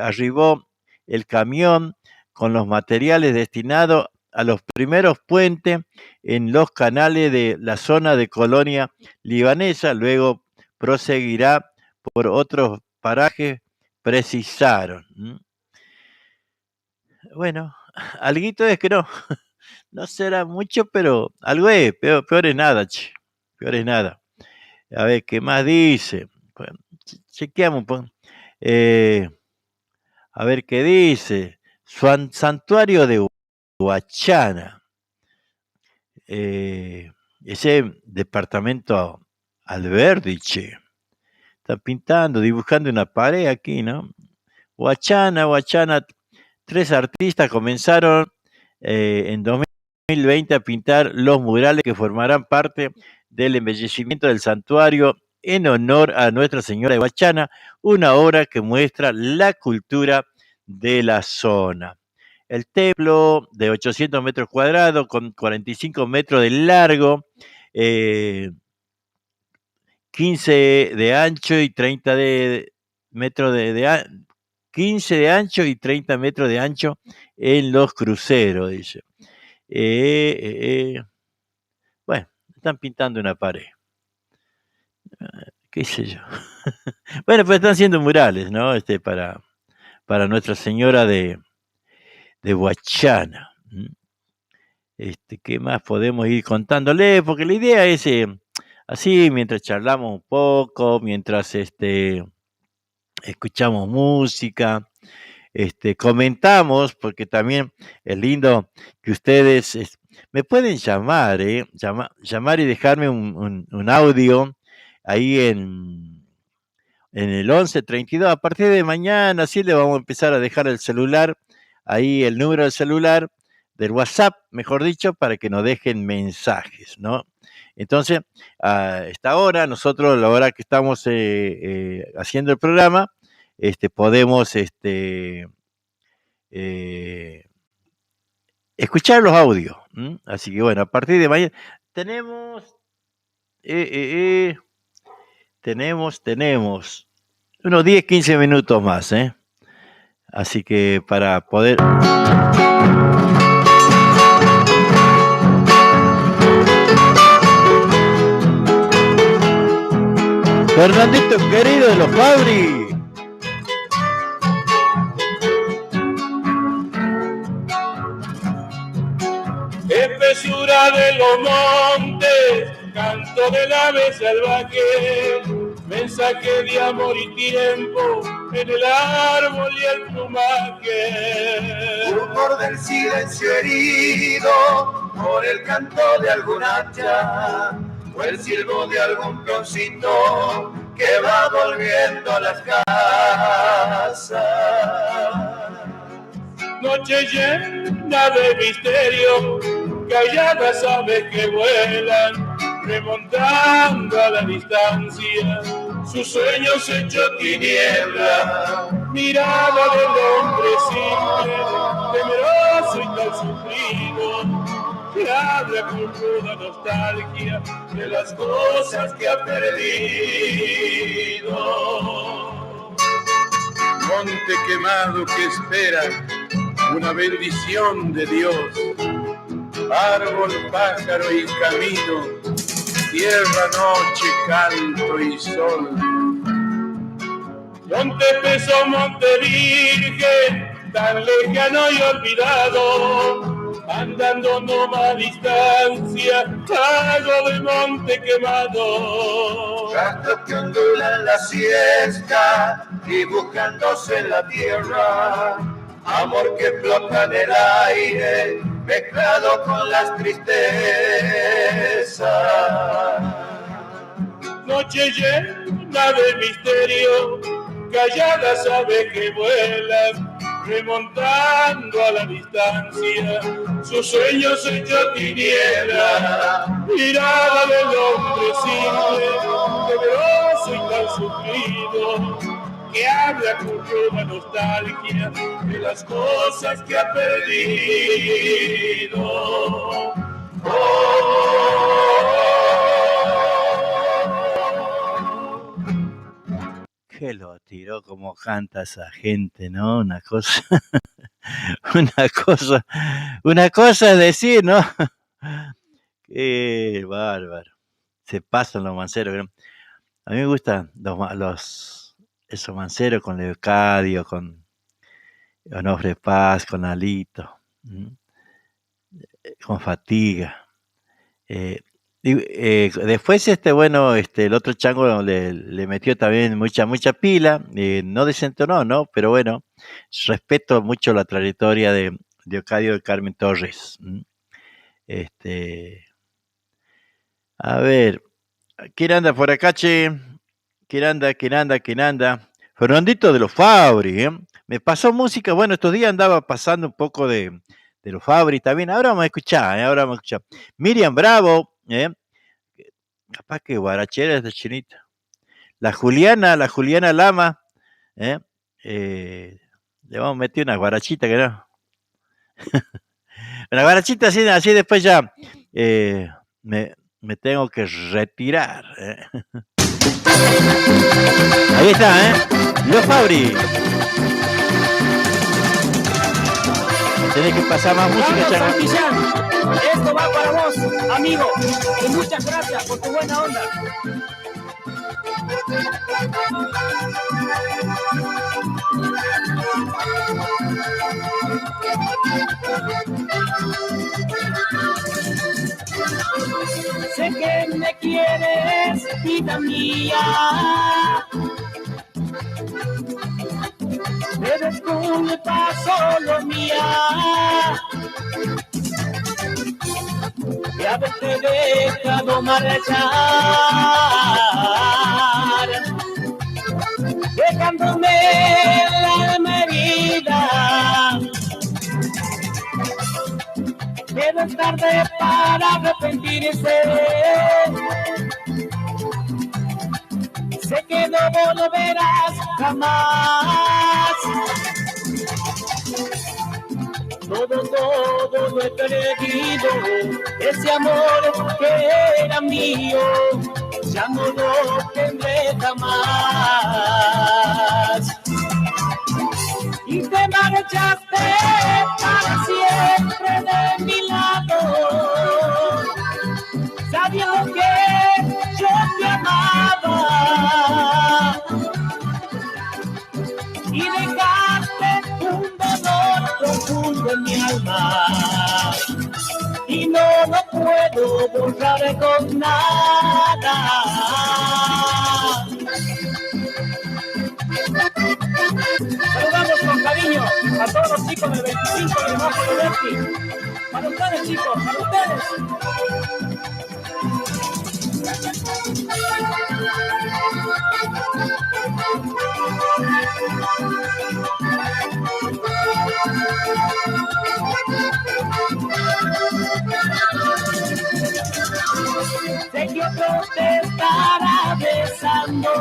arribó el camión con los materiales destinados a los primeros puentes en los canales de la zona de Colonia Libanesa, luego proseguirá por otros parajes, precisaron. Bueno, alguito es que no será mucho, pero algo es, peor es nada, che. peor es nada. A ver, ¿qué más dice? Pues, chequeamos, pues. A ver qué dice. Santuario de Huachana. Ese departamento Alberdiche. Está pintando, dibujando una pared aquí, ¿no? Huachana. 3 artistas comenzaron en 2020 a pintar los murales que formarán parte del embellecimiento del santuario en honor a Nuestra Señora de Huachana, una obra que muestra la cultura de la zona. El templo de 800 metros cuadrados con 45 metros de largo, 15 de ancho y 30 de metros 15 de ancho y 30 metros de ancho en los cruceros, dice. Bueno, están pintando una pared, qué sé yo. Bueno, pues están haciendo murales, ¿no? Para Nuestra Señora de Huachana. ¿Qué más podemos ir contándole? Porque la idea es así, mientras charlamos un poco, mientras escuchamos música, comentamos, porque también es lindo que ustedes me pueden llamar, llamar y dejarme un audio ahí en el 1132. A partir de mañana, sí, le vamos a empezar a dejar el celular, ahí el número del celular, del WhatsApp, mejor dicho, para que nos dejen mensajes, ¿no? Entonces, a esta hora, nosotros, a la hora que estamos haciendo el programa, podemos escuchar los audios. Así que bueno, a partir de mañana tenemos unos 10, 15 minutos más, así que para poder... Fernandito querido de los Fabri. Espesura de los montes, canto del ave salvaje, mensaje de amor y tiempo en el árbol y el plumaje. Rumor del silencio herido por el canto de algún hacha o el silbo de algún peoncito que va volviendo a las casas. Noche llena de misterio, calladas aves que vuelan, remontando a la distancia, sus sueños hechos tiniebla, mirada del hombre simple, temeroso y tan sufrido, que habla con toda nostalgia de las cosas que ha perdido. Monte quemado que espera una bendición de Dios, árbol, pájaro y camino, tierra, noche, canto y sol. Monte peso, monte virgen, tan lejano y olvidado, andando no más distancia, algo de monte quemado. Rastros que ondulan la siesta, dibujándose en la tierra, amor que flota en el aire, mezclado con las tristezas. Noche llena de misterio, calladas aves que vuelan, remontando a la distancia, sus sueños hechos tiniebla, mirada del hombre simple, temeroso y tan sufrido, que habla con toda nostalgia de las cosas que ha perdido. Que lo tiró como canta esa gente, ¿no? Una cosa es decir, ¿no? Qué bárbaro. Se pasan los manceros. A mí me gustan esos manceros con Leocadio, con Onofre Paz, con Alito, con Fatiga. Después, bueno, el otro chango le metió también mucha pila, no desentonó, ¿no? Pero bueno, respeto mucho la trayectoria de Leocadio del Carmen Torres. A ver, ¿quién anda por acá, che? ¿Quién anda? Fernandito de los Fabri, ¿eh? Me pasó música, bueno, estos días andaba pasando un poco de los Fabri también. Ahora vamos a escuchar, Miriam Bravo, ¿eh? Capaz que guarachera esta chinita. La Juliana Lama, ¿eh? Le vamos a meter una guarachita, que no. Una guarachita así después ya me tengo que retirar. Ahí está, Los Fabri. Tenés que pasar más música, Changa. Santillán, esto va para vos, amigo. Y muchas gracias por tu buena onda. Sé que me quieres, vida mía, pero es culpa solo mía de haberte dejado marchar, dejándome el alma herida. Pero es tarde para arrepentirse. Sé que no volverás jamás. Todo lo he perdido. Ese amor que era mío, ya no lo tendré jamás. Y te marchaste para siempre de mi lado, sabiendo que yo te amaba, y dejaste un dolor profundo en mi alma, y no lo puedo borrar con nada. Saludamos con cariño a todos los chicos del 25 de Bajo de Berti. Para ustedes, chicos, para ustedes. Sé que otro te estará besando,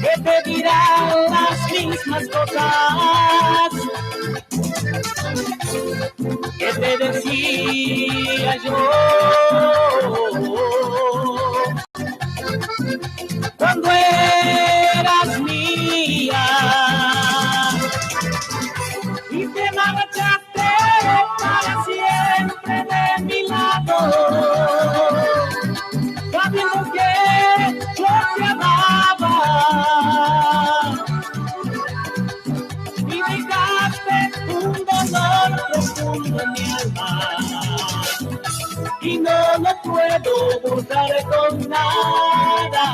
que te dirán las mismas cosas que te decía yo cuando eras mía, y te marchaste para siempre de mi lado, sabiendo que yo te amaba, y dejaste un dolor profundo en mi alma, y no lo puedo borrar con nada.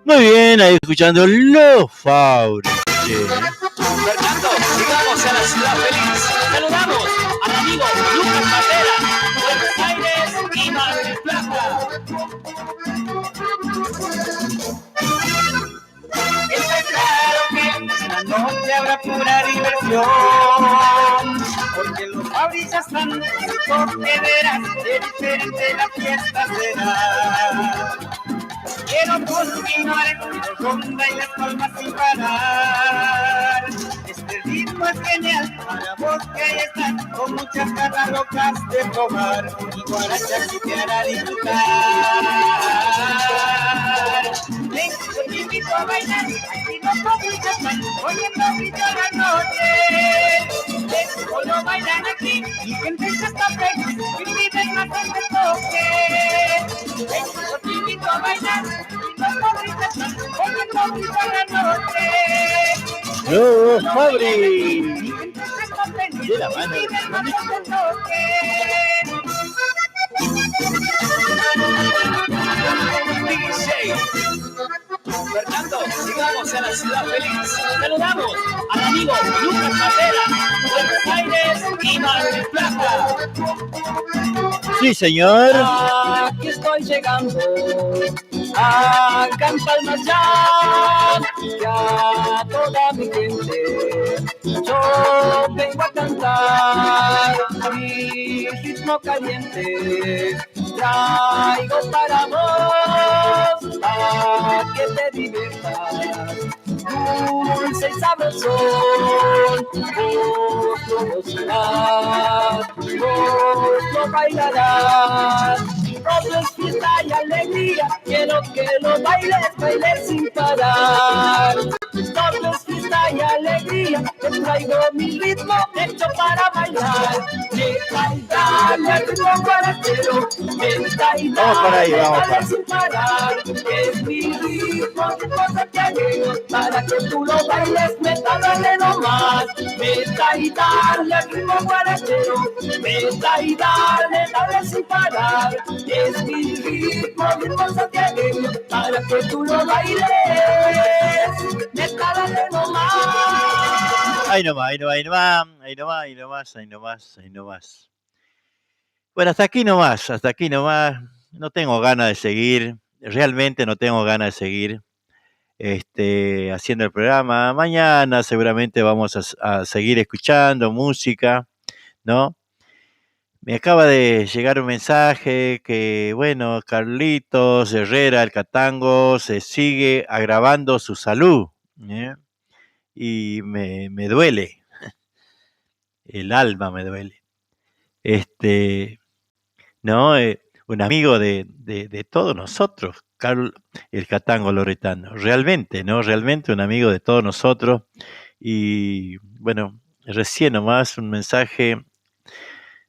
Muy bien, ahí escuchando Los Fabri. Fernando, llegamos a la ciudad feliz. Saludamos al amigo Lucas Matera, Buenos Aires y Mar del Plata. Está claro que en la noche habrá pura diversión, porque los Fabri ya están porque verás de diferente la fiesta será. Quiero continuar con ronda y las palmas sin parar. Este ritmo es genial, para vos que ahí estás, con muchas ganas locas de probar, y guaracha que te hará disfrutar. Ven, yo te invito a bailar, aquí no podemos estar, oyendo grito la noche. Ven, solo bailan aquí, y gente se está feliz, y viven más en el toque. Ven, yo te invito a bailar, aquí no podemos estar, oyendo grito la noche. Los Fabri de la mano. DJ Fernando, llegamos a la ciudad feliz. Saludamos al amigo Lucas Matera, Buenos Aires y Mar del Plata. Sí, señor. Aquí estoy llegando acá en Palmas ya toda mi gente. Yo vengo a cantar mi ritmo caliente. Traigo para vos a que te diviertas. Dulce y sabrosón, vos lo gozarás, vos lo bailarás. Todo es fiesta y alegría, quiero que lo bailes, bailes sin parar. Todo es fiesta y alegría, te traigo mi ritmo hecho para bailar. Deja y dale al ritmo guarachero, deja y Vamos para ahí, vamos dale para. sin parar. Es mi ritmo, santiagueño, para que tú lo bailes, métale nomás. Deja y dale al ritmo guarachero, deja y dale sin parar. Es mi ritmo santiagueño, para que tú lo bailes, métale nomás. Ahí nomás, ahí nomás. Bueno, hasta aquí nomás. No tengo ganas de seguir, realmente no tengo ganas de seguir haciendo el programa. Mañana seguramente vamos a seguir escuchando música, ¿no? Me acaba de llegar un mensaje que, bueno, Carlitos Herrera, el Catango, se sigue agravando su salud, ¿eh? Y me duele, el alma me duele. ¿No? Un amigo de todos nosotros, el Catango Loretano, realmente, ¿no? Realmente un amigo de todos nosotros. Y bueno, recién nomás un mensaje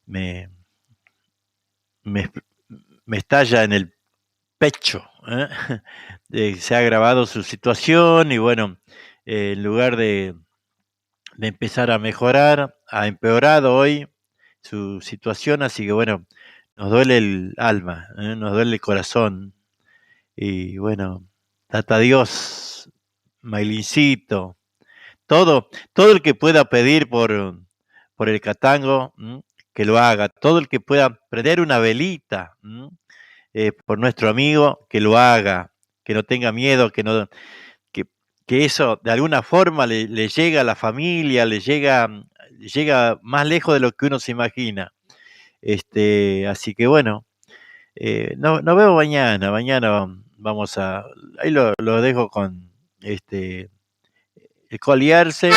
me, me, me estalla en el pecho, ¿eh? Se ha agravado su situación y bueno, en lugar de empezar a mejorar, ha empeorado hoy su situación, así que bueno, nos duele el alma, nos duele el corazón. Y bueno, Tata Dios, Mailincito, todo el que pueda pedir por el Catango, que lo haga. Todo el que pueda prender una velita por nuestro amigo, que lo haga, que no tenga miedo, que, que eso de alguna forma le llega a la familia, le llega más lejos de lo que uno se imagina. Así que bueno, nos vemos mañana. Mañana vamos ahí lo dejo con el Coliarse.